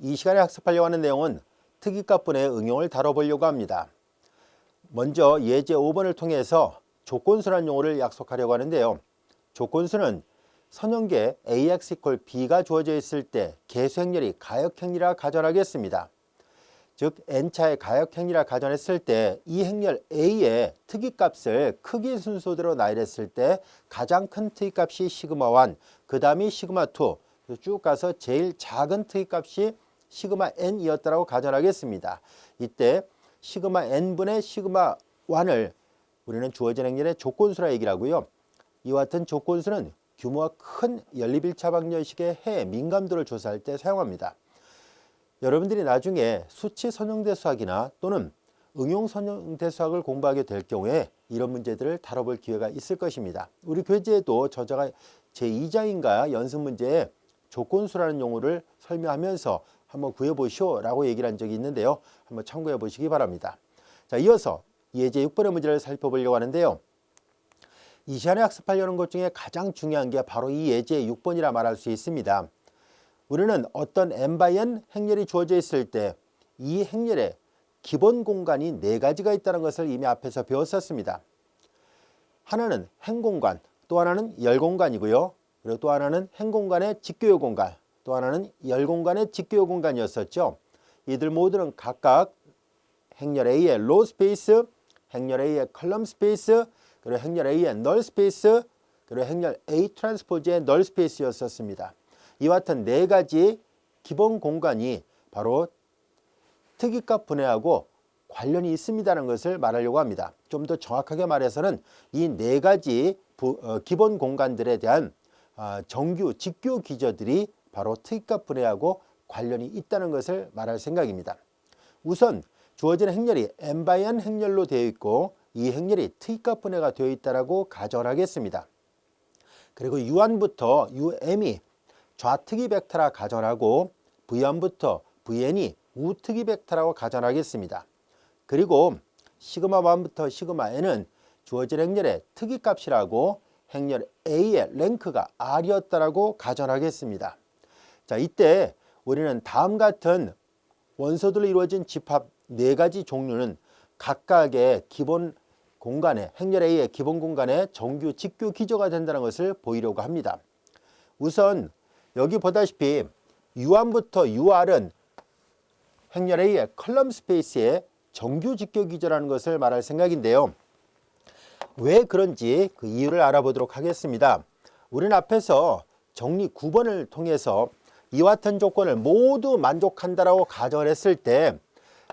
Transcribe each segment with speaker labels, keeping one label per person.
Speaker 1: 이 시간에 학습하려고 하는 내용은 특이값분의 응용을 다뤄보려고 합니다. 먼저 예제 5번을 통해서 조건수란 용어를 약속하려고 하는데요. 조건수는 선형계 ax = b가 주어져 있을 때 계수행렬이 가역행렬이라 가정하겠습니다. 즉 n차의 가역행렬이라 가정했을 때 이 행렬 a의 특이값을 크기 순서대로 나열했을 때 가장 큰 특이값이 시그마1, 그 다음이 시그마2, 쭉 가서 제일 작은 특이값이 시그마 n이었다고 가정하겠습니다. 이때 시그마 n분의 시그마 1을 우리는 주어진 행렬의 조건수라 얘기를 하고요. 이와 같은 조건수는 규모가 큰 연립일차방정식의 해 민감도를 조사할 때 사용합니다. 여러분들이 나중에 수치 선형대수학이나 또는 응용 선형대수학을 공부하게 될 경우에 이런 문제들을 다뤄볼 기회가 있을 것입니다. 우리 교재에도 저자가 제2장인가 연습 문제에 조건수라는 용어를 설명하면서 한번 구해보시오 라고 얘기를 한 적이 있는데요. 한번 참고해 보시기 바랍니다. 자, 이어서 예제 6번의 문제를 살펴보려고 하는데요. 이 시간에 학습하려는 것 중에 가장 중요한 게 바로 이 예제 6번이라 말할 수 있습니다. 우리는 어떤 n/n 행렬이 주어져 있을 때 이 행렬에 기본 공간이 4가지가 있다는 것을 이미 앞에서 배웠었습니다. 하나는 행공간, 또 하나는 열공간이고요. 그리고 또 하나는 행공간의 직교요 공간, 또 하나는 열공간의 직교요 공간이었었죠. 이들 모두는 각각 행렬 A의 로 스페이스, 행렬 A의 컬럼 스페이스, 그리고 행렬 A의 널 스페이스, 그리고 행렬 A 트랜스포즈의 널 스페이스였었습니다. 이와 같은 4가지 기본 공간이 바로 특이값 분해하고 관련이 있습니다라는 것을 말하려고 합니다. 좀 더 정확하게 말해서는 이 4가지 기본 공간들에 대한 정규, 직교 기저들이 바로 특이값 분해하고 관련이 있다는 것을 말할 생각입니다. 우선 주어진 행렬이 n/n 행렬로 되어 있고 이 행렬이 특이값 분해가 되어 있다고 가정을 하겠습니다. 그리고 u1부터 um이 좌특이 벡터라 가정하고 v1부터 vn이 우특이 벡터라고 가정하겠습니다. 그리고 시그마1부터 시그마 n은 주어진 행렬의 특이값이라고 행렬 A의 랭크가 R이었다고 가정하겠습니다. 자, 이때 우리는 다음 같은 원소들로 이루어진 집합 4가지 종류는 각각의 기본 공간에 행렬 A의 기본 공간에 정규, 직교 기저가 된다는 것을 보이려고 합니다. 우선 여기 보다시피 U1부터 UR은 행렬 A의 컬럼 스페이스의 정규 직교 기저라는 것을 말할 생각인데요. 왜 그런지 그 이유를 알아보도록 하겠습니다. 우리는 앞에서 정리 9번을 통해서 이와 같은 조건을 모두 만족한다라고 가정을 했을 때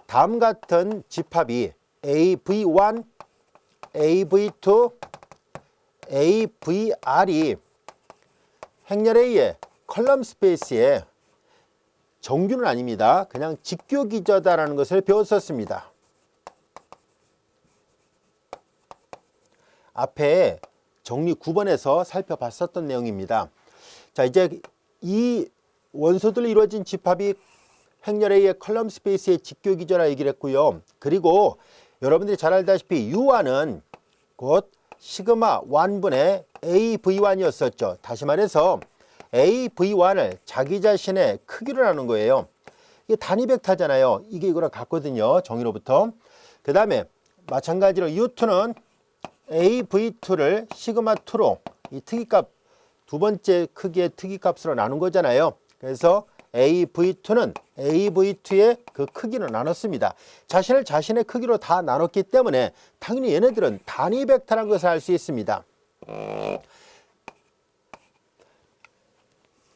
Speaker 1: 다음 같은 집합이 AV1, AV2, AVR이 행렬 A의 컬럼 스페이스에 정규는 아닙니다. 그냥 직교 기저다라는 것을 배웠었습니다. 앞에 정리 9번에서 살펴봤었던 내용입니다. 자, 이제 이 원소들로 이루어진 집합이 행렬 A의 컬럼 스페이스의 직교 기저라 얘기를 했고요. 그리고 여러분들이 잘 알다시피 U1은 곧 시그마 1분의 AV1이었었죠. 다시 말해서 AV1을 자기 자신의 크기로 나눈 거예요. 이게 단위 벡터잖아요. 이게 이거랑 같거든요. 정의로부터. 그 다음에 마찬가지로 U2는 AV2를 시그마2로 이 특이값 두 번째 크기의 특이값으로 나눈 거잖아요. 그래서 AV2는 AV2의 그 크기로 나눴습니다. 자신을 자신의 크기로 다 나눴기 때문에 당연히 얘네들은 단위 벡터라는 것을 알 수 있습니다.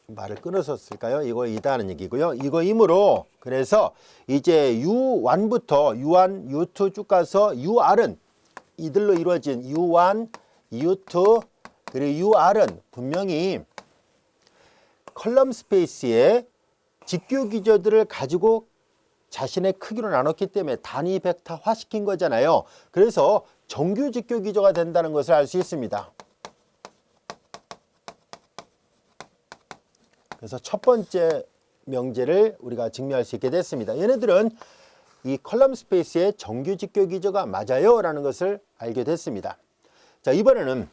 Speaker 1: 말을 끊어서 쓸까요? 이거 이다는 얘기고요. 이거이므로 그래서 이제 U1부터 U1, U2 쭉 가서 UR은 이들로 이루어진 U1, U2 그리고 UR은 분명히 컬럼 스페이스의 직교 기저들을 가지고 자신의 크기로 나눴기 때문에 단위 벡터화 시킨 거잖아요. 그래서 정규 직교 기저가 된다는 것을 알 수 있습니다. 그래서 첫 번째 명제를 우리가 증명할 수 있게 됐습니다. 얘네들은 이 컬럼 스페이스의 정규 직교 기저가 맞아요 라는 것을 알게 됐습니다. 자, 이번에는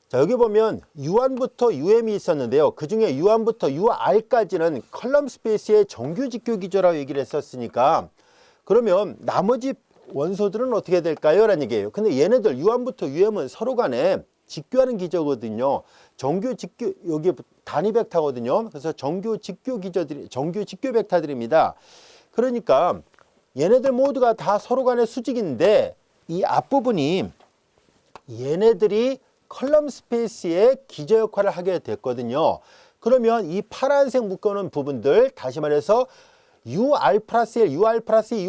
Speaker 1: 자, 여기 보면 U1부터 UM이 있었는데요. 그 중에 U1부터 UR까지는 컬럼 스페이스의 정규 직교 기조라고 얘기를 했었으니까 그러면 나머지 원소들은 어떻게 될까요? 라는 얘기예요. 근데 얘네들 U1부터 UM은 서로 간에 직교하는 기조거든요. 정규 직교, 여기 단위 벡터거든요. 그래서 정규 직교 기조들이, 정규 직교 벡터들입니다. 그러니까 얘네들 모두가 다 서로 간의 수직인데 이 앞부분이 얘네들이 컬럼 스페이스의 기저 역할을 하게 됐거든요. 그러면 이 파란색 묶어놓은 부분들, 다시 말해서 UR 플러스 1, UR 플러스 2,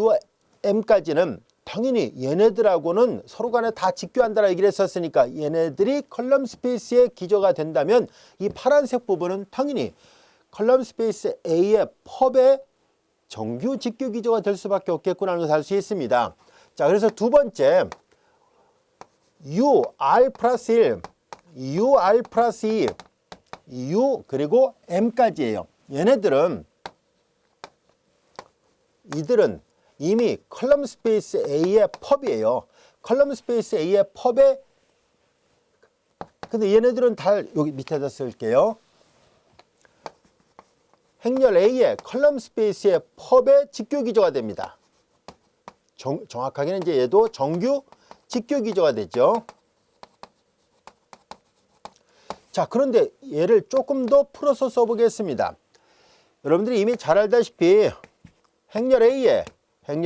Speaker 1: UM까지는 당연히 얘네들하고는 서로 간에 다 직교한다라고 얘기를 했었으니까 얘네들이 컬럼 스페이스의 기저가 된다면 이 파란색 부분은 당연히 컬럼 스페이스 A의 펍의 정규 직교 기저가 될 수밖에 없겠구나라는 것을 알 수 있습니다. 자, 그래서 두 번째 UR 플러스 1, UR 플러스 2, U 그리고 M까지예요. 얘네들은 이들은 이미 컬럼 스페이스 A의 펍이에요. 컬럼 스페이스 A의 펍에 근데 얘네들은 다 여기 밑에다 쓸게요. 행렬 A의 컬럼 스페이스의 펍의 직교 기조가 됩니다. 정확하게는 이제 얘도 정규 직교 기조가 되죠. 자, 그런데 얘를 조금 더 풀어서 써보겠습니다. 여러분들이 이미 잘 알다시피 행렬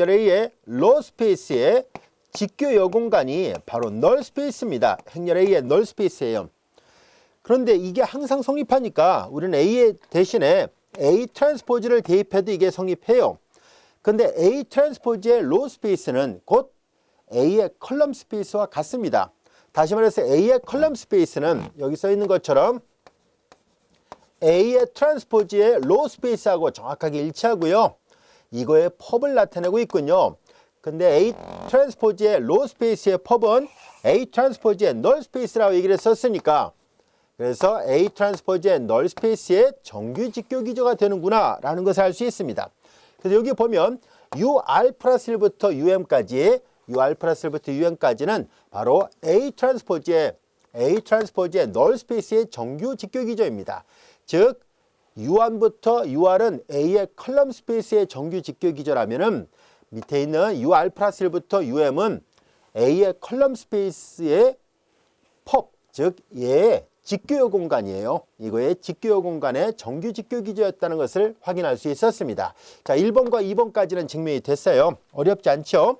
Speaker 1: A의 로 스페이스의 직교 여공간이 바로 널 스페이스입니다. 행렬 A의 널 스페이스예요. 그런데 이게 항상 성립하니까 우리는 A 대신에 A 트랜스포즈를 대입해도 이게 성립해요. 근데 A 트랜스포즈의 로 스페이스는 곧 A의 컬럼 스페이스와 같습니다. 다시 말해서 A의 컬럼 스페이스는 여기 써 있는 것처럼 A의 트랜스포즈의 로 스페이스하고 정확하게 일치하고요. 이거의 펍을 나타내고 있군요. 근데 A 트랜스포즈의 로 스페이스의 펍은 A 트랜스포즈의 널 스페이스라고 얘기를 했었으니까 그래서 A 트랜스포즈의 널 스페이스의 정규 직교 기조가 되는구나 라는 것을 알 수 있습니다. 그래서 여기 보면 UR 플러스 1부터 UM까지 UR 플러스 1부터 UM까지는 바로 A 트랜스포즈의 널 스페이스의 정규 직교 기조입니다. 즉 U1부터 UR은 A의 컬럼 스페이스의 정규 직교 기조라면은 밑에 있는 UR 플러스 1부터 UM은 A의 컬럼 스페이스의 펍, 즉 얘의 직교요 공간이에요. 이거의 직교요 공간의 정규 직교 기조였다는 것을 확인할 수 있었습니다. 자, 1번과 2번까지는 증명이 됐어요. 어렵지 않죠?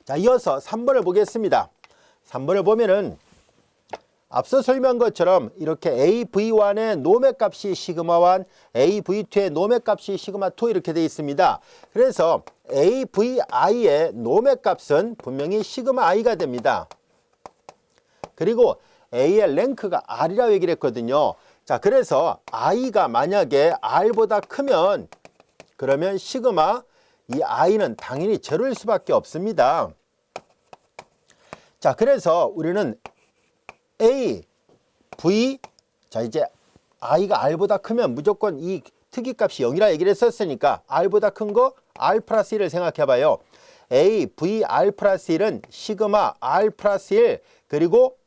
Speaker 1: 자, 이어서 3번을 보겠습니다. 3번을 보면은 앞서 설명한 것처럼 이렇게 AV1의 노메 값이 시그마1, AV2의 노메 값이 시그마2 이렇게 되어 있습니다. 그래서 AVI의 노메 값은 분명히 시그마 i가 됩니다. 그리고 A의 랭크가 R이라고 얘기를 했거든요. 자, 그래서 I가 만약에 R보다 크면 그러면 시그마 이 I는 당연히 제로일 수밖에 없습니다. 자, 그래서 우리는 A, V, 자 이제 I가 R보다 크면 무조건 이 특이값이 0이라 얘기를 했었으니까 R보다 큰 거 R 플러스 1을 생각해 봐요. A, V, R 플러스 1은 시그마 R 플러스 1 그리고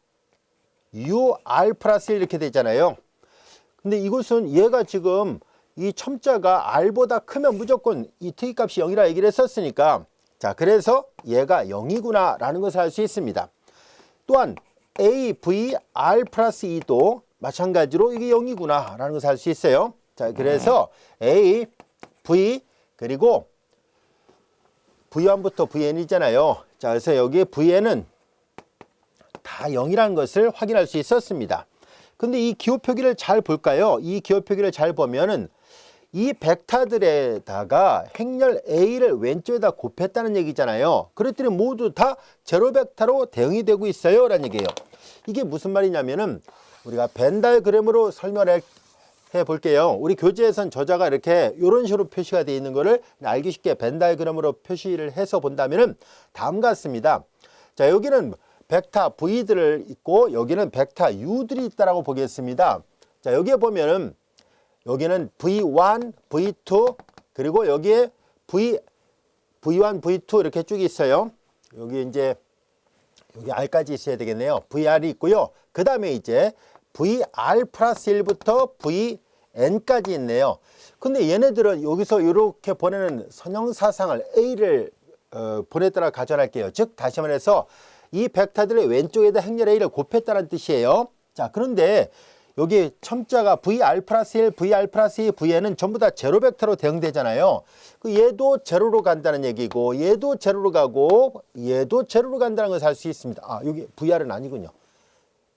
Speaker 1: UR 플러스 1 이렇게 되잖아요. 근데 이것은 얘가 지금 이 첨자가 R보다 크면 무조건 이 특이값이 0이라 얘기를 했었으니까 자 그래서 얘가 0이구나 라는 것을 알 수 있습니다. 또한 A, V, R 플러스 2도 마찬가지로 이게 0이구나 라는 것을 알 수 있어요. 자 그래서 A, V 그리고 V1부터 VN이잖아요. 자 그래서 여기에 VN은 다 0이라는 것을 확인할 수 있었습니다. 근데 이 기호 표기를 잘 볼까요? 이 기호 표기를 잘 보면은 이 벡터들에다가 행렬 A를 왼쪽에다 곱했다는 얘기잖아요. 그랬더니 모두 다 제로 벡터로 대응이 되고 있어요 라는 얘기예요. 이게 무슨 말이냐면은 우리가 벤 다이어그램으로 설명을 해 볼게요. 우리 교재에선 저자가 이렇게 이런 식으로 표시가 되어 있는 거를 알기 쉽게 벤 다이어그램으로 표시를 해서 본다면은 다음과 같습니다. 자 여기는 벡터 V들을 있고 여기는 벡터 U들이 있다라고 보겠습니다. 자 여기에 보면은 여기는 V1, V2 그리고 여기에 V1, V2 이렇게 쭉 있어요. 여기 이제 여기 R까지 있어야 되겠네요. VR이 있고요. 그 다음에 이제 VR 플러스 1부터 VN까지 있네요. 근데 얘네들은 여기서 이렇게 보내는 선형사상을 A를 보냈다라 가정할게요. 즉 다시 말해서 이 벡터들의 왼쪽에다 행렬 A를 곱했다는 뜻이에요. 자, 그런데 여기 첨자가 VR 플러스 1, VR 플러스 2, VN은 전부 다 제로 벡터로 대응되잖아요. 얘도 제로로 간다는 얘기고 얘도 제로로 가고 얘도 제로로 간다는 것을 알 수 있습니다. 아, 여기 VR은 아니군요.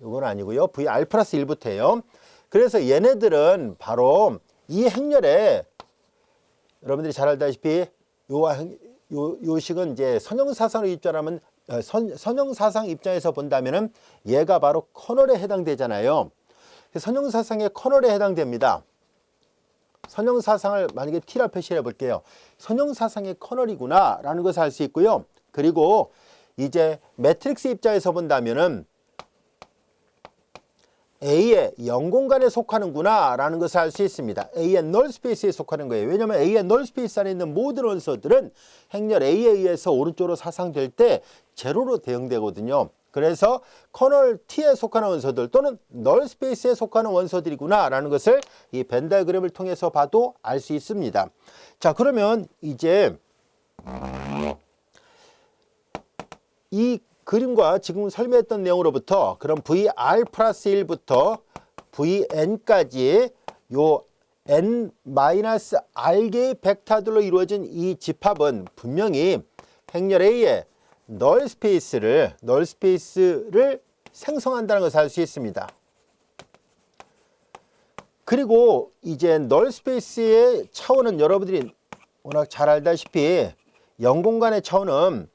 Speaker 1: 이건 아니고요. VR 플러스 1부터예요. 그래서 얘네들은 바로 이 행렬에 여러분들이 잘 알다시피 요 식은 이제 선형사상으로 입장하면 선형사상 입장에서 본다면은 얘가 바로 커널에 해당되잖아요. 선형사상의 커널에 해당됩니다. 선형사상을 만약에 T라 표시해 볼게요. 선형사상의 커널이구나 라는 것을 알 수 있고요. 그리고 이제 매트릭스 입장에서 본다면은 A의 0공간에 속하는구나 라는 것을 알 수 있습니다. A의 널 스페이스에 속하는 거예요. 왜냐하면 A의 널 스페이스 안에 있는 모든 원소들은 행렬 A에 의해서 오른쪽으로 사상될 때 제로로 대응되거든요. 그래서 커널 T에 속하는 원소들 또는 널 스페이스에 속하는 원소들이구나 라는 것을 이 벤 다이어그램을 통해서 봐도 알 수 있습니다. 자, 그러면 이제 이 그림과 지금 설명했던 내용으로부터 그럼 VR 플러스 1부터 VN까지 요 N-R개의 벡터들로 이루어진 이 집합은 분명히 행렬 A의 널 스페이스를 생성한다는 것을 알 수 있습니다. 그리고 이제 널 스페이스의 차원은 여러분들이 워낙 잘 알다시피 0공간의 차원은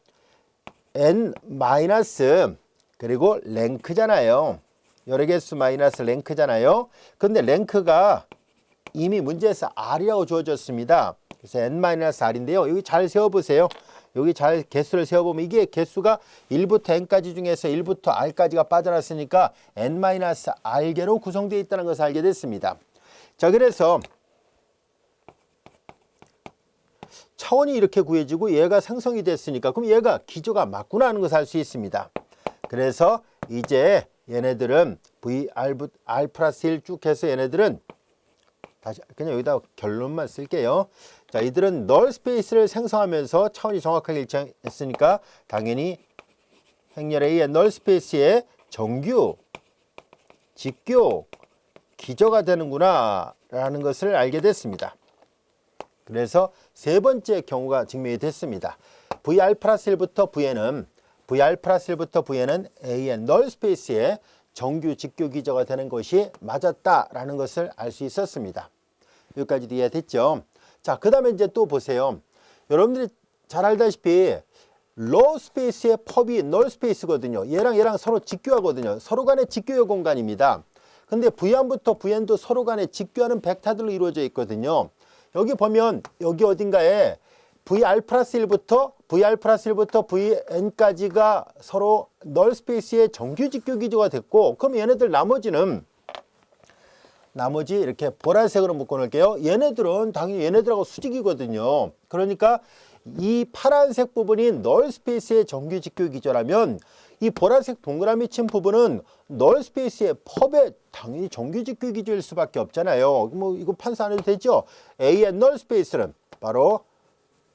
Speaker 1: N 마이너스 그리고 랭크잖아요. 여러 개수 마이너스 랭크잖아요. 근데 랭크가 이미 문제에서 R이라고 주어졌습니다. 그래서 N 마이너스 R인데요. 여기 잘 세워보세요. 여기 잘 개수를 세워보면 이게 개수가 1부터 N까지 중에서 1부터 R까지가 빠져났으니까 N 마이너스 R개로 구성되어 있다는 것을 알게 됐습니다. 자, 그래서 차원이 이렇게 구해지고 얘가 생성이 됐으니까 그럼 얘가 기조가 맞구나 하는 것을 알 수 있습니다. 그래서 이제 얘네들은 VR 플러스 1 쭉 해서 얘네들은 다시 그냥 여기다 결론만 쓸게요. 자, 이들은 널 스페이스를 생성하면서 차원이 정확하게 일치했으니까 당연히 행렬 A의 널 스페이스의 정규, 직교, 기저가 되는구나 라는 것을 알게 됐습니다. 그래서 세 번째 경우가 증명이 됐습니다. VR 플러스 1부터 VN은 A의 널 스페이스의 정규 직교 기저가 되는 것이 맞았다라는 것을 알 수 있었습니다. 여기까지도 이해됐죠? 자, 그 다음에 이제 또 보세요. 여러분들이 잘 알다시피 로우 스페이스의 펍이 널 스페이스거든요. 얘랑 서로 직교하거든요. 서로 간의 직교의 공간입니다. 근데 V1부터 VN도 서로 간에 직교하는 벡터들로 이루어져 있거든요. 여기 보면 여기 어딘가에 VR 플러스 1부터 VN까지가 서로 널 스페이스의 정규 직교 기조가 됐고, 그럼 얘네들 나머지 이렇게 보라색으로 묶어 놓을게요. 얘네들은 당연히 얘네들하고 수직이거든요. 그러니까 이 파란색 부분이 널 스페이스의 정규 직교 기조라면 이 보라색 동그라미 친 부분은 널 스페이스의 펍의 당연히 정규 직교 기조일 수밖에 없잖아요. 뭐 이거 판사 안 해도 되죠? A의 널 스페이스는 바로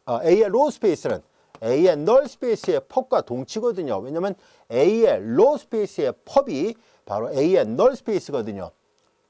Speaker 1: A의 로우 스페이스는 A의 널 스페이스의 펍과 동치거든요. 왜냐면 A의 로우 스페이스의 펍이 바로 A의 널 스페이스거든요.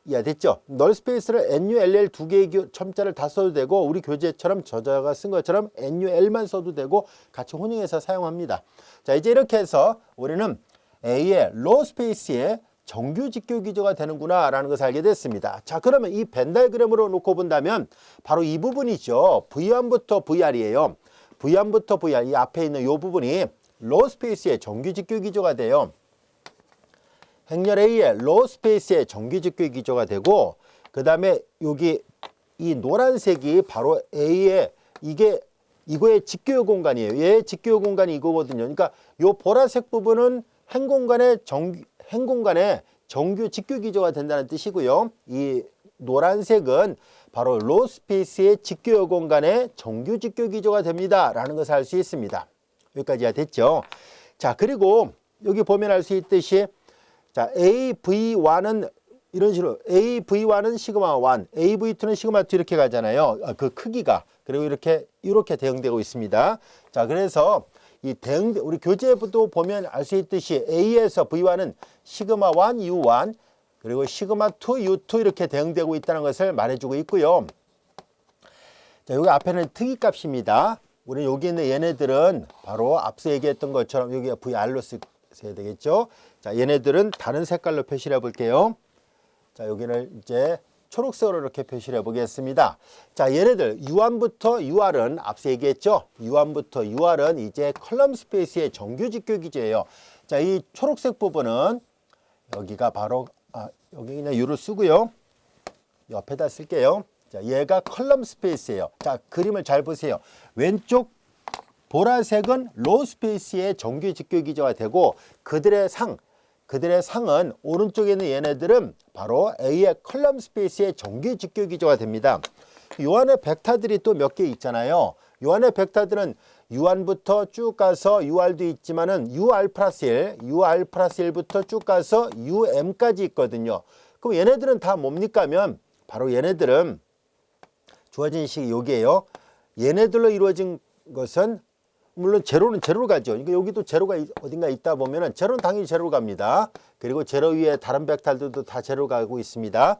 Speaker 1: 이해됐죠? 널 스페이스를 NULL 두 개의 첨자를 다 써도 되고, 우리 교재처럼 저자가 쓴 것처럼 NUL만 써도 되고 같이 혼용해서 사용합니다. 자, 이제 이렇게 해서 우리는 A의 로우 스페이스의 정규 직교 기조가 되는구나 라는 것을 알게 됐습니다. 자, 그러면 이 벤 다이어그램으로 놓고 본다면 바로 이 부분이죠. V1부터 VR이에요. V1부터 VR, 이 앞에 있는 이 부분이 로우 스페이스의 정규 직교 기조가 돼요. 행렬 A의 로우 스페이스의 정규 직교 기조가 되고, 그 다음에 여기 이 노란색이 바로 A의 이거의 직교 공간이에요. 얘의 직교 공간이 이거거든요. 그러니까 요 보라색 부분은 행공간의 정규 직교 기조가 된다는 뜻이고요. 이 노란색은 바로 로우 스페이스의 직교 공간의 정규 직교 기조가 됩니다 라는 것을 알 수 있습니다. 여기까지가 됐죠. 자, 그리고 여기 보면 알 수 있듯이 자, AV1은 이런 식으로 AV1은 시그마 1, AV2는 시그마 2 이렇게 가잖아요. 그 크기가. 그리고 이렇게 대응되고 있습니다. 자, 그래서 이 우리 교재부도 보면 알 수 있듯이 A에서 V1은 시그마 1, U1 그리고 시그마 2, U2 이렇게 대응되고 있다는 것을 말해주고 있고요. 자, 여기 앞에는 특이값입니다. 우리 여기 있는 얘네들은 바로 앞서 얘기했던 것처럼 여기 VR로 써야 되겠죠. 자, 얘네들은 다른 색깔로 표시를 해볼게요. 자, 여기는 이제 초록색으로 이렇게 표시를 해보겠습니다. 자, 얘네들 U1부터 UR은 앞서 얘기했죠. U1부터 UR은 이제 컬럼 스페이스의 정규 직교 기제예요. 자, 이 초록색 부분은 여기가 바로 여기 그냥 U를 쓰고요. 옆에다 쓸게요. 자, 얘가 컬럼 스페이스예요. 자, 그림을 잘 보세요. 왼쪽 보라색은 로 스페이스의 정규 직교 기제가 되고 그들의 상은 오른쪽에 있는 얘네들은 바로 A의 컬럼 스페이스의 정규 직교 기제가 됩니다. 요 안에 벡터들이 또 몇 개 있잖아요. 요 안에 벡터들은 U1부터 쭉 가서 UR도 있지만은 UR 플러스 1, UR 플러스 1부터 쭉 가서 UM까지 있거든요. 그럼 얘네들은 다 뭡니까 하면 바로 얘네들은 주어진 식이 여기에요. 얘네들로 이루어진 것은 물론 제로는 제로로 가죠. 그러니까 여기도 제로가 어딘가 있다 보면은 제로는 당연히 제로로 갑니다. 그리고 제로 위에 다른 벡터들도 다 제로 가고 있습니다.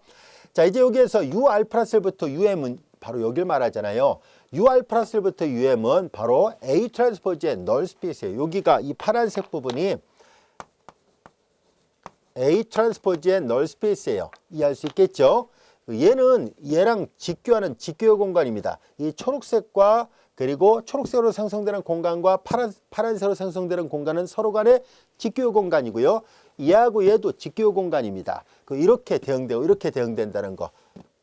Speaker 1: 자, 이제 여기에서 UR 플러스 1부터 UM은 바로 여길 말하잖아요. UR 플러스 1부터 UM은 바로 A 트랜스포즈의 널 스페이스예요. 여기가 이 파란색 부분이 A 트랜스포즈의 널 스페이스예요. 이해할 수 있겠죠? 얘는 얘랑 직교하는 직교 공간입니다. 이 초록색과 그리고 초록색으로 생성되는 공간과 파란색으로 생성되는 공간은 서로 간의 직교 공간이고요. 얘하고 얘도 직교 공간입니다. 이렇게 대응되고 이렇게 대응된다는 거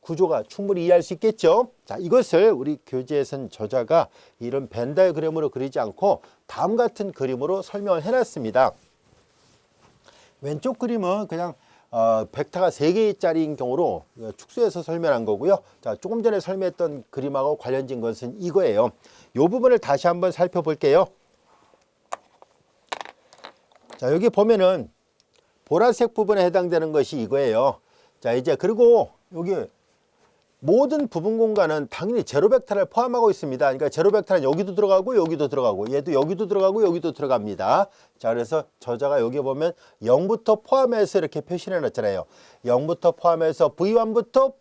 Speaker 1: 구조가 충분히 이해할 수 있겠죠. 자, 이것을 우리 교재에서는 저자가 이런 벤 다이어그램으로 그리지 않고 다음 같은 그림으로 설명을 해놨습니다. 왼쪽 그림은 그냥 벡터가 3개짜리인 경우로 축소해서 설명한 거고요. 자, 조금 전에 설명했던 그림하고 관련된 것은 이거예요. 이 부분을 다시 한번 살펴볼게요. 자, 여기 보면은 보라색 부분에 해당되는 것이 이거예요. 자, 이제 그리고 여기 모든 부분 공간은 당연히 제로 벡터를 포함하고 있습니다. 그러니까 제로 벡터는 여기도 들어가고 여기도 들어가고 얘도 여기도 들어가고 여기도 들어갑니다. 자, 그래서 저자가 여기 보면 0부터 포함해서 이렇게 표시를 해놨잖아요. 0부터 포함해서 V1부터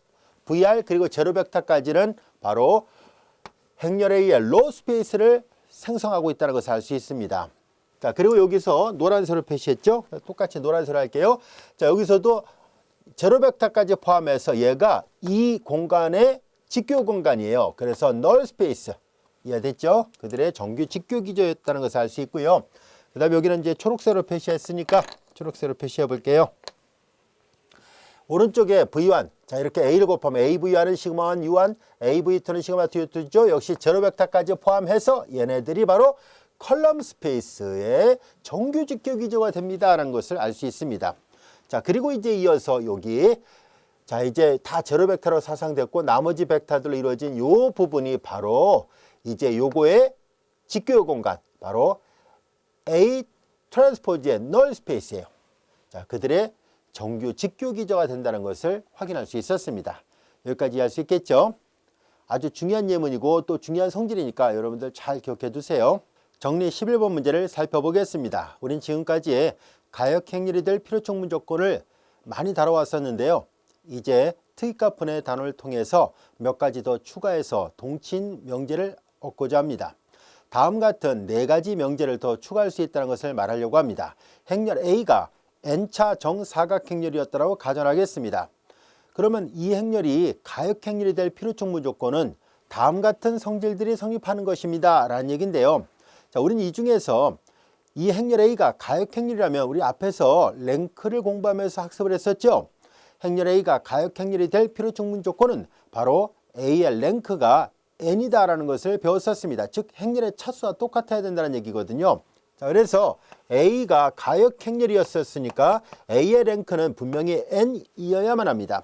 Speaker 1: VR 그리고 제로 벡터까지는 바로 행렬 A의 로 스페이스를 생성하고 있다는 것을 알 수 있습니다. 자, 그리고 여기서 노란색으로 표시했죠. 똑같이 노란색으로 할게요. 자, 여기서도 제로 벡터까지 포함해서 얘가 이 공간의 직교 공간이에요. 그래서 널 스페이스 이해됐죠? 그들의 정규 직교 기제였다는 것을 알 수 있고요. 그 다음에 여기는 이제 초록색으로 표시했으니까 초록색으로 표시해 볼게요. 오른쪽에 V1 자, 이렇게 A를 곱하면 AV1은 시그마 1 U1 AV2는 시그마 2 U2죠. 역시 제로 벡터까지 포함해서 얘네들이 바로 컬럼 스페이스의 정규 직교 기제가 됩니다라는 것을 알 수 있습니다. 자, 그리고 이제 이어서 여기 자, 이제 다 제로 벡터로 사상됐고 나머지 벡터들로 이루어진 요 부분이 바로 이제 요거의 직교 공간 바로 A 트랜스포즈의 널 스페이스예요. 자, 그들의 정규 직교 기제가 된다는 것을 확인할 수 있었습니다. 여기까지 이해할 수 있겠죠? 아주 중요한 예문이고 또 중요한 성질이니까 여러분들 잘 기억해 두세요. 정리 11번 문제를 살펴보겠습니다. 우린 지금까지 가역 행렬이 될 필요촉문 조건을 많이 다뤄왔었는데요. 이제 특이가분의 단어를 통해서 몇 가지 더 추가해서 동친 명제를 얻고자 합니다. 다음 같은 4가지 명제를 더 추가할 수 있다는 것을 말하려고 합니다. 행렬 A가 n차 정사각행렬이었다고 가정하겠습니다. 그러면 이 행렬이 가역행렬이 될 필요촉문 조건은 다음 같은 성질들이 성립하는 것입니다 라는 얘기인데요. 자, 우리는 이 중에서 이 행렬 A가 가역행렬이라면 우리 앞에서 랭크를 공부하면서 학습을 했었죠. 행렬 A가 가역행렬이 될 필요촉문 조건은 바로 A의 랭크가 n이다 라는 것을 배웠었습니다. 즉 행렬의 차수와 똑같아야 된다는 얘기거든요. 자, 그래서 A가 가역행렬이었으니까 A의 랭크는 분명히 n이어야만 합니다.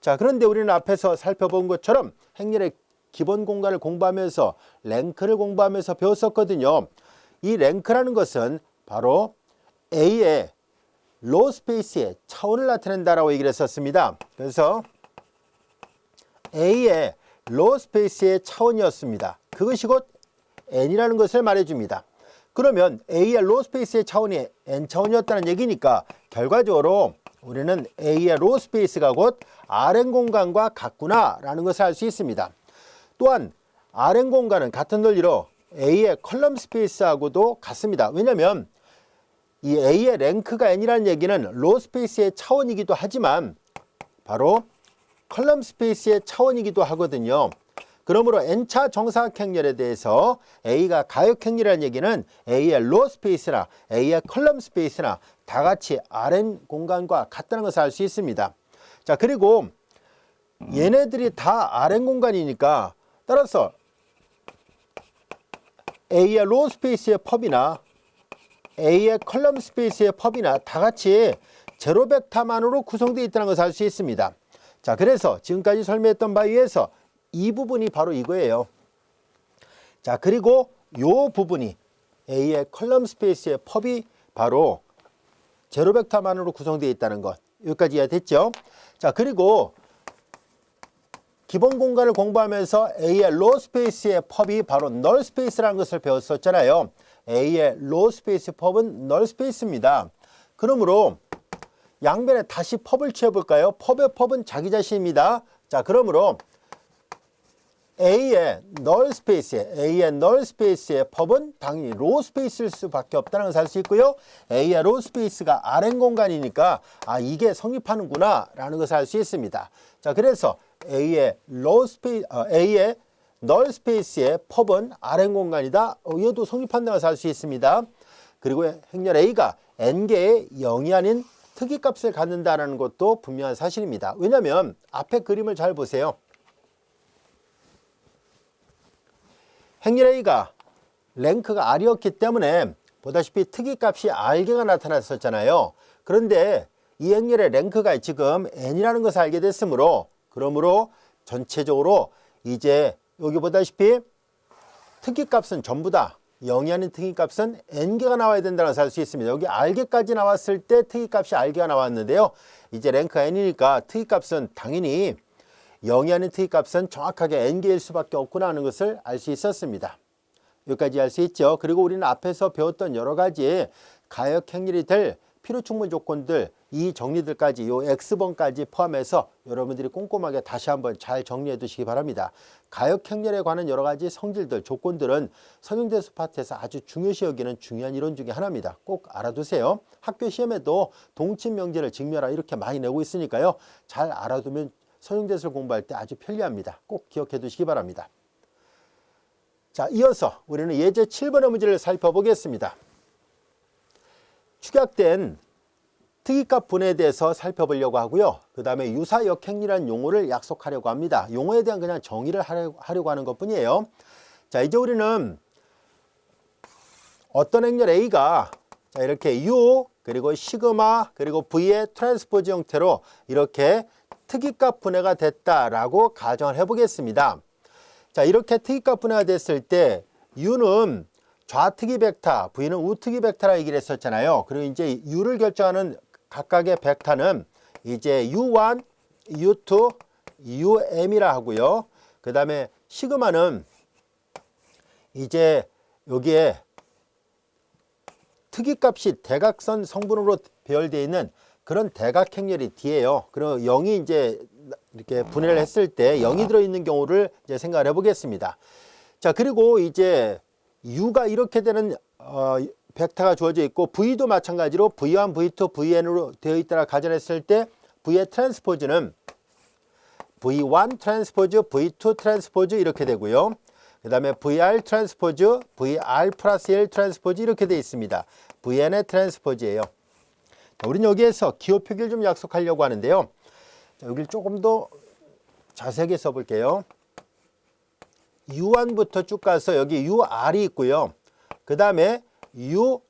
Speaker 1: 자, 그런데 우리는 앞에서 살펴본 것처럼 행렬의 기본 공간을 공부하면서 랭크를 공부하면서 배웠었거든요. 이 랭크라는 것은 바로 A의 로 스페이스의 차원을 나타낸다라고 얘기를 했었습니다. 그래서 A의 로 스페이스의 차원이었습니다. 그것이 곧 n이라는 것을 말해줍니다. 그러면 A의 로 스페이스의 차원이 n 차원이었다는 얘기니까 결과적으로 우리는 A의 로 스페이스가 곧 Rn 공간과 같구나라는 것을 알 수 있습니다. 또한 Rn 공간은 같은 논리로 A의 컬럼 스페이스하고도 같습니다. 왜냐하면 이 A의 랭크가 n이라는 얘기는 로 스페이스의 차원이기도 하지만 바로 컬럼 스페이스의 차원이기도 하거든요. 그러므로 n차 정사각형열에 대해서 A가 가역형이라는 얘기는 A의 로 스페이스나 A의 컬럼 스페이스나 다 같이 Rn 공간과 같다는 것을 알 수 있습니다. 자, 그리고 얘네들이 다 Rn 공간이니까 따라서 A의 로 스페이스의 펍이나 A의 컬럼 스페이스의 펍이나 다 같이 제로 벡터만으로 구성되어 있다는 것을 알 수 있습니다. 자, 그래서 지금까지 설명했던 바에 의해서 이 부분이 바로 이거예요. 자, 그리고 요 부분이 A의 컬럼 스페이스의 펍이 바로 제로 벡터만으로 구성되어 있다는 것. 여기까지 이해됐죠? 자, 그리고 기본 공간을 공부하면서 A의 로 스페이스의 펍이 바로 널 스페이스라는 것을 배웠었잖아요. A의 로 스페이스 펍은 널 스페이스입니다. 그러므로 양변에 다시 펍을 취해볼까요? 펍의 펍은 자기 자신입니다. 자, 그러므로 A의 널 스페이스의 펍은 당연히 로 스페이스일 수밖에 없다는 것을 알 수 있고요. A의 로 스페이스가 Rn 공간이니까 이게 성립하는구나 라는 것을 알 수 있습니다. 자, 그래서 A의 널 스페이스의 펍은 Rn 공간이다. 얘도 성립한다는 것을 알 수 있습니다. 그리고 행렬 A가 n개의 0이 아닌 특이값을 갖는다는 것도 분명한 사실입니다. 왜냐하면 앞에 그림을 잘 보세요. 행렬 A가 랭크가 R이었기 때문에 보다시피 특이값이 R개가 나타났었잖아요. 그런데 이 행렬의 랭크가 지금 n이라는 것을 알게 됐으므로 그러므로 전체적으로 이제 여기 보다시피 특이값은 전부 다 0이 아닌 특이값은 n개가 나와야 된다는 것을 알 수 있습니다. 여기 R개까지 나왔을 때 특이값이 R개가 나왔는데요. 이제 랭크가 n이니까 특이값은 당연히 0이 아닌 특이값은 정확하게 n개일 수밖에 없구나 하는 것을 알 수 있었습니다. 여기까지 알 수 있죠. 그리고 우리는 앞에서 배웠던 여러 가지 가역행렬이 될 필요충분 조건들, 이 정리들까지 요 X번까지 포함해서 여러분들이 꼼꼼하게 다시 한번 잘 정리해 두시기 바랍니다. 가역행렬에 관한 여러 가지 성질들, 조건들은 선형대수 파트에서 아주 중요시 여기는 중요한 이론 중에 하나입니다. 꼭 알아두세요. 학교 시험에도 동침명제를 직면하라 이렇게 많이 내고 있으니까요. 잘 알아두면 선형대수를 공부할 때 아주 편리합니다. 꼭 기억해 두시기 바랍니다. 자, 이어서 우리는 예제 7번의 문제를 살펴보겠습니다. 축약된 특이값 분해에 대해서 살펴보려고 하고요. 그 다음에 유사역행이라는 용어를 약속하려고 합니다. 용어에 대한 그냥 정의를 하려고 하는 것 뿐이에요. 자, 이제 우리는 어떤 행렬 A가 자, 이렇게 U 그리고 시그마 그리고 V의 트랜스포즈 형태로 이렇게 특이값 분해가 됐다라고 가정을 해보겠습니다. 자, 이렇게 특이값 분해가 됐을 때 U는 좌특이 벡터, V는 우특이 벡터라 얘기를 했었잖아요. 그리고 이제 U를 결정하는 각각의 벡터는 이제 U1, U2, UM이라 하고요. 그 다음에 시그마는 이제 여기에 특이값이 대각선 성분으로 배열되어 있는 그런 대각행렬이 D예요. 그리고 0이 이제 이렇게 분해를 했을 때 0이 들어있는 경우를 이제 생각을 해보겠습니다. 자, 그리고 이제 U가 이렇게 되는 벡터가 주어져 있고 V도 마찬가지로 V1, V2, Vn으로 되어 있다라 가정했을 때 V의 트랜스포즈는 V1 트랜스포즈, V2 트랜스포즈 이렇게 되고요. 그 다음에 VR 트랜스포즈, VR 플러스 1 트랜스포즈 이렇게 되어 있습니다. Vn의 트랜스포즈예요. 자, 우리는 여기에서 기호 표기를 좀 약속하려고 하는데요. 자, 여기를 조금 더 자세하게 써볼게요. U1부터 쭉 가서 여기 UR이 있고요. 그 다음에 UR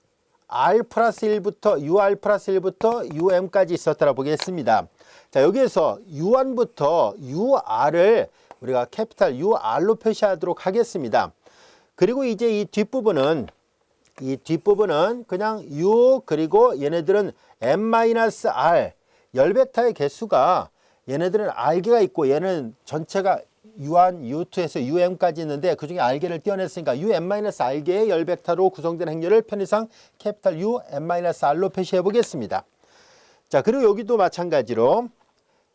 Speaker 1: 플러스 1부터 UM까지 있었다라 보겠습니다. 자, 여기에서 U1부터 UR을 우리가 캐피탈 UR로 표시하도록 하겠습니다. 그리고 이제 이 뒷부분은 이 뒷부분은 그냥 U 그리고 얘네들은 n-r 열벡터의 개수가 얘네들은 r개가 있고 얘는 전체가 U1, U2에서 UM까지 있는데 그중에 r개를 떼어냈으니까 UN-r개의 열벡터로 구성된 행렬을 편의상 캐피탈 U, n-r로 표시해 보겠습니다. 자, 그리고 여기도 마찬가지로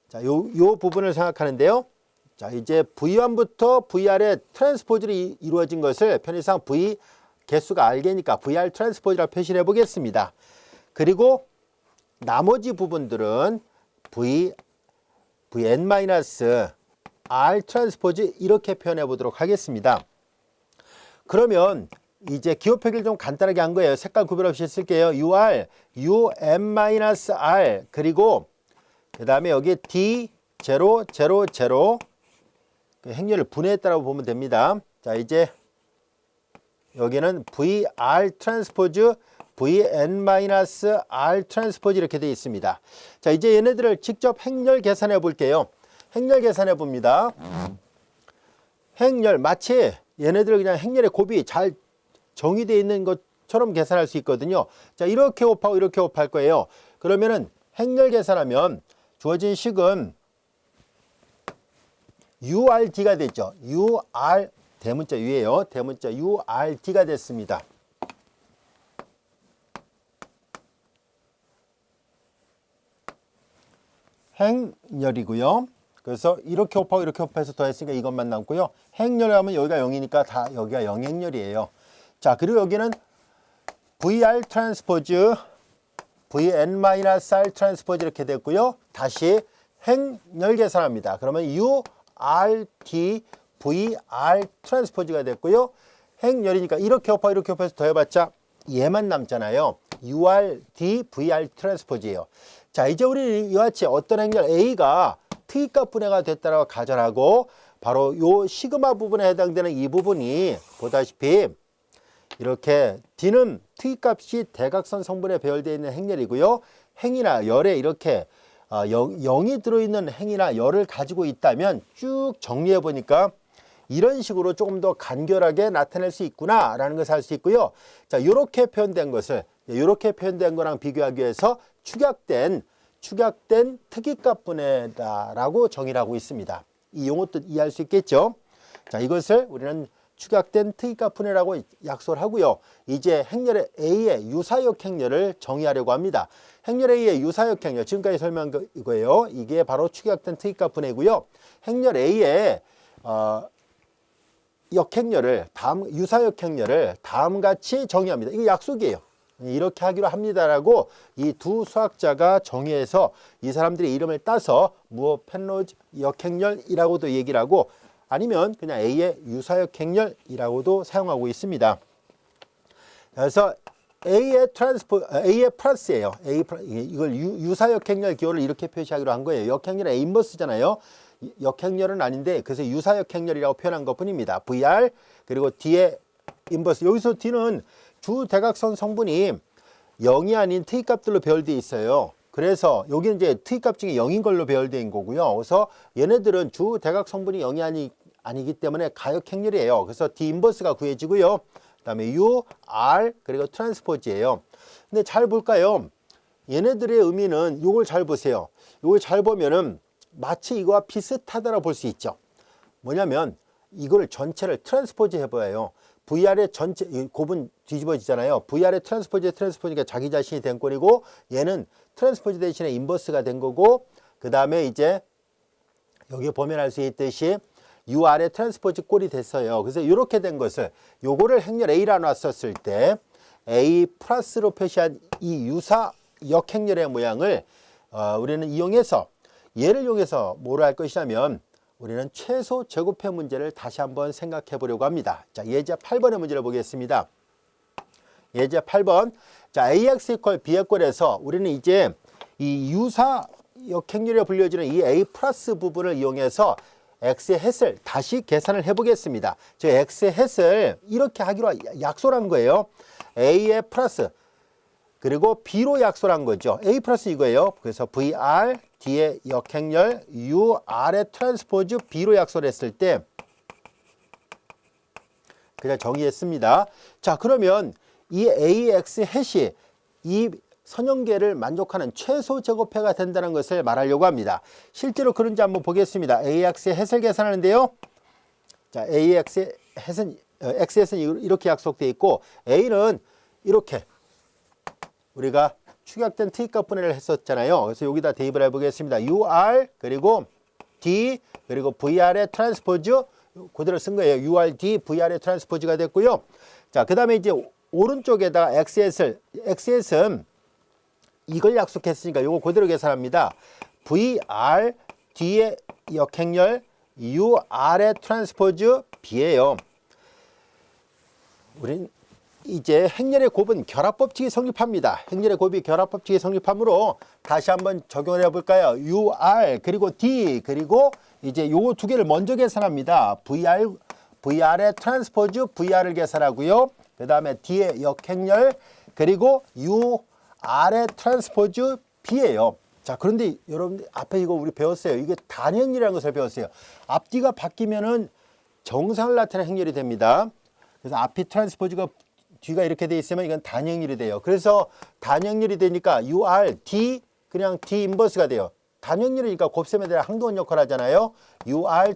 Speaker 1: 자, 요 부분을 생각하는데요. 자, 이제 V1부터 VR의 트랜스포즈를 이루어진 것을 편의상 V 개수가 r개니까 VR 트랜스포즈라 표시를 해 보겠습니다. 그리고 나머지 부분들은 VN-R 트랜스포즈 이렇게 표현해 보도록 하겠습니다. 그러면 이제 기호 표기를 좀 간단하게 한 거예요. 색깔 구별 없이 쓸게요. UR, UN-R 그리고 그 다음에 여기 D, 0, 0, 0 행렬을 분해했다고 보면 됩니다. 자, 이제 여기는 VR 트랜스포즈, VN-R 트랜스포즈 이렇게 되어 있습니다. 자, 이제 얘네들을 직접 행렬 계산해 볼게요. 행렬 계산해 봅니다. 행렬 마치 얘네들 그냥 행렬의 곱이 잘 정의되어 있는 것처럼 계산할 수 있거든요. 자, 이렇게 곱하고 이렇게 곱할 거예요. 그러면은 행렬 계산하면 주어진 식은 URD가 됐죠. UR 대문자 U예요. 대문자 URD가 됐습니다. 행렬이고요. 그래서 이렇게 곱하고 이렇게 곱해서 더했으니까 이것만 남고요. 행렬을 하면 여기가 0이니까 다 여기가 영행렬이에요. 자, 그리고 여기는 VR 트랜스포즈, VN-R 트랜스포즈 이렇게 됐고요. 다시 행렬 계산합니다. 그러면 URD VR 트랜스포즈가 됐고요. 행렬이니까 이렇게 곱하고 이렇게 곱해서 더해봤자 얘만 남잖아요. URD VR 트랜스포즈예요. 자, 이제 우리 이와 같이 어떤 행렬 A가 특이값 분해가 됐다고 가정하고 바로 요 시그마 부분에 해당되는 이 부분이 보다시피 이렇게 D는 특이값이 대각선 성분에 배열되어 있는 행렬이고요. 행이나 열에 이렇게 0이 들어있는 행이나 열을 가지고 있다면 쭉 정리해 보니까 이런 식으로 조금 더 간결하게 나타낼 수 있구나 라는 것을 알 수 있고요. 자, 이렇게 표현된 것을 이렇게 표현된 거랑 비교하기 위해서 축약된 특이값 분해다라고 정의를 하고 있습니다. 이 용어 뜻 이해할 수 있겠죠? 자, 이것을 우리는 축약된 특이값 분해라고 약속을 하고요. 이제 행렬의 A의 유사역 행렬을 정의하려고 합니다. 행렬 A의 유사역 행렬, 지금까지 설명한 이거예요. 이게 바로 축약된 특이값 분해고요. 행렬 A의 역행렬을 유사역 행렬을 다음같이 정의합니다. 이게 약속이에요. 이렇게 하기로 합니다라고 이 두 수학자가 정의해서 이 사람들의 이름을 따서 펜로즈 역행렬이라고도 얘기를 하고 아니면 그냥 A의 유사역 행렬이라고도 사용하고 있습니다. 그래서 A의 플러스예요. 이걸 유사역 행렬 기호를 이렇게 표시하기로 한 거예요. 역행렬은 A 인버스잖아요. 역행렬은 아닌데 그래서 유사역 행렬이라고 표현한 것뿐입니다. VR 그리고 D의 인버스. 여기서 D는 주 대각선 성분이 0이 아닌 특이값들로 배열되어 있어요. 그래서 여기는 이제 특이값 중에 0인 걸로 배열된 거고요. 그래서 얘네들은 주 대각 성분이 0이 아니기 때문에 가역 행렬이에요. 그래서 D 인버스가 구해지고요. 그다음에 U, R 그리고 트랜스포즈예요. 근데 잘 볼까요? 얘네들의 의미는 이걸 잘 보세요. 이걸 잘 보면은 마치 이거와 비슷하다고 볼 수 있죠. 뭐냐면 이걸 전체를 트랜스포즈 해봐요. VR의 전체 곱은 뒤집어지잖아요. VR의 트랜스포즈가 자기 자신이 된 꼴이고 얘는 트랜스포즈 대신에 인버스가 된 거고 그 다음에 이제 여기 보면 알 수 있듯이 UR의 트랜스포즈 꼴이 됐어요. 그래서 이렇게 된 것을 요거를 행렬 A라 놨었을 때 A 플러스로 표시한 이 유사 역행렬의 모양을 우리는 이용해서 얘를 이용해서 뭐를 할 것이냐면 우리는 최소 제곱해 문제를 다시 한번 생각해 보려고 합니다. 자, 예제 8번의 문제를 보겠습니다. 예제 8번. 자, AX 이퀄 B의 꼴에서 우리는 이제 이 유사 역행렬에 불려지는 이 A 플러스 부분을 이용해서 X의 햇을 다시 계산을 해 보겠습니다. 저 X의 햇을 이렇게 하기로 약속한 거예요. A의 플러스 그리고 B로 약속한 거죠. A 플러스 이거예요. 그래서 VR D의 역행렬 UR의 트랜스포즈 B로 약속을 했을 때 그냥 정의했습니다. 자, 그러면 이 AX 해시 이 선형계를 만족하는 최소 제곱해가 된다는 것을 말하려고 합니다. 실제로 그런지 한번 보겠습니다. AX의 해를 계산하는데요. 자, AX의 해는 XS는 이렇게 약속되어 있고 A는 이렇게 우리가 축약된 특이값 분해를 했었잖아요. 그래서 여기다 대입을 해보겠습니다. UR 그리고 D 그리고 VR의 트랜스포즈 그대로 쓴 거예요. URD VR의 트랜스포즈가 됐고요. 자, 그 다음에 이제 오른쪽에다가 XS는 이걸 약속했으니까 요거 그대로 계산합니다. VRD의 역행렬 UR의 트랜스포즈 B예요. 우린 이제 행렬의 곱은 결합법칙이 성립합니다. 행렬의 곱이 결합법칙이 성립하므로 다시 한번 적용을 해볼까요? UR 그리고 D 그리고 이제 요 두 개를 먼저 계산합니다. VR의 트랜스포즈 VR을 계산하고요. 그 다음에 D의 역행렬 그리고 UR의 트랜스포즈 B예요. 자, 그런데 여러분들 앞에 이거 우리 배웠어요. 이게 단행렬이라는 것을 배웠어요. 앞뒤가 바뀌면은 정상을 나타내는 행렬이 됩니다. 그래서 앞이 트랜스포즈가 뒤가 이렇게 돼 있으면 이건 단행렬이 돼요. 그래서 단행렬이 되니까 UR, D 그냥 D 인버스가 돼요. 단행렬이니까 곱셈에 대한 항도원 역할을 하잖아요. UR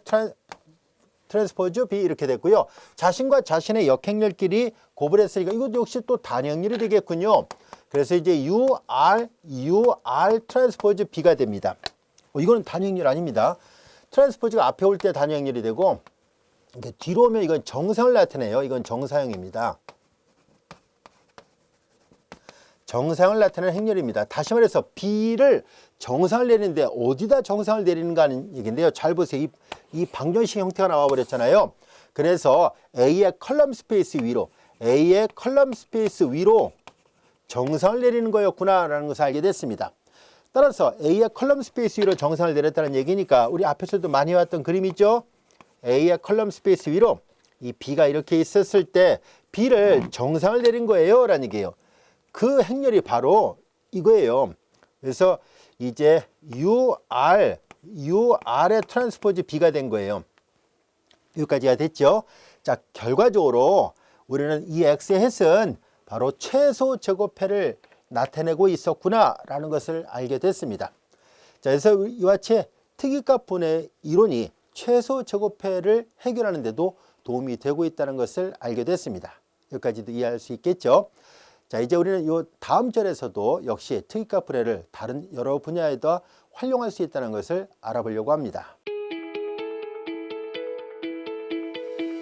Speaker 1: 트랜스포즈 B 이렇게 됐고요. 자신과 자신의 역행렬끼리 곱을 했으니까 이것도 역시 또 단행렬이 되겠군요. 그래서 이제 UR 트랜스포즈 B가 됩니다. 이거는 단행렬 아닙니다. 트랜스포즈가 앞에 올 때 단행렬이 되고 이렇게 뒤로 오면 이건 정상을 나타내요. 이건 정사형입니다. 정상을 나타내는 행렬입니다. 다시 말해서 B를 정상을 내리는데 어디다 정상을 내리는가 하는 얘기인데요. 잘 보세요. 이 방정식 형태가 나와버렸잖아요. 그래서 A의 컬럼 스페이스 위로 정상을 내리는 거였구나 라는 것을 알게 됐습니다. 따라서 A의 컬럼 스페이스 위로 정상을 내렸다는 얘기니까 우리 앞에서도 많이 봤던 그림이죠. A의 컬럼 스페이스 위로 이 B가 이렇게 있었을 때 B를 정상을 내린 거예요 라는 얘기예요. 그 행렬이 바로 이거예요. 그래서 이제 UR의 트랜스포즈 B가 된 거예요. 여기까지가 됐죠. 자, 결과적으로 우리는 이 X의 햇은 바로 최소 제곱해를 나타내고 있었구나 라는 것을 알게 됐습니다. 자, 그래서 이와 같이 특이값 분해 이론이 최소 제곱해를 해결하는 데도 도움이 되고 있다는 것을 알게 됐습니다. 여기까지도 이해할 수 있겠죠. 자, 이제 우리는 이 다음 절에서도 역시 특이값 분해를 다른 여러 분야에다 활용할 수 있다는 것을 알아보려고 합니다.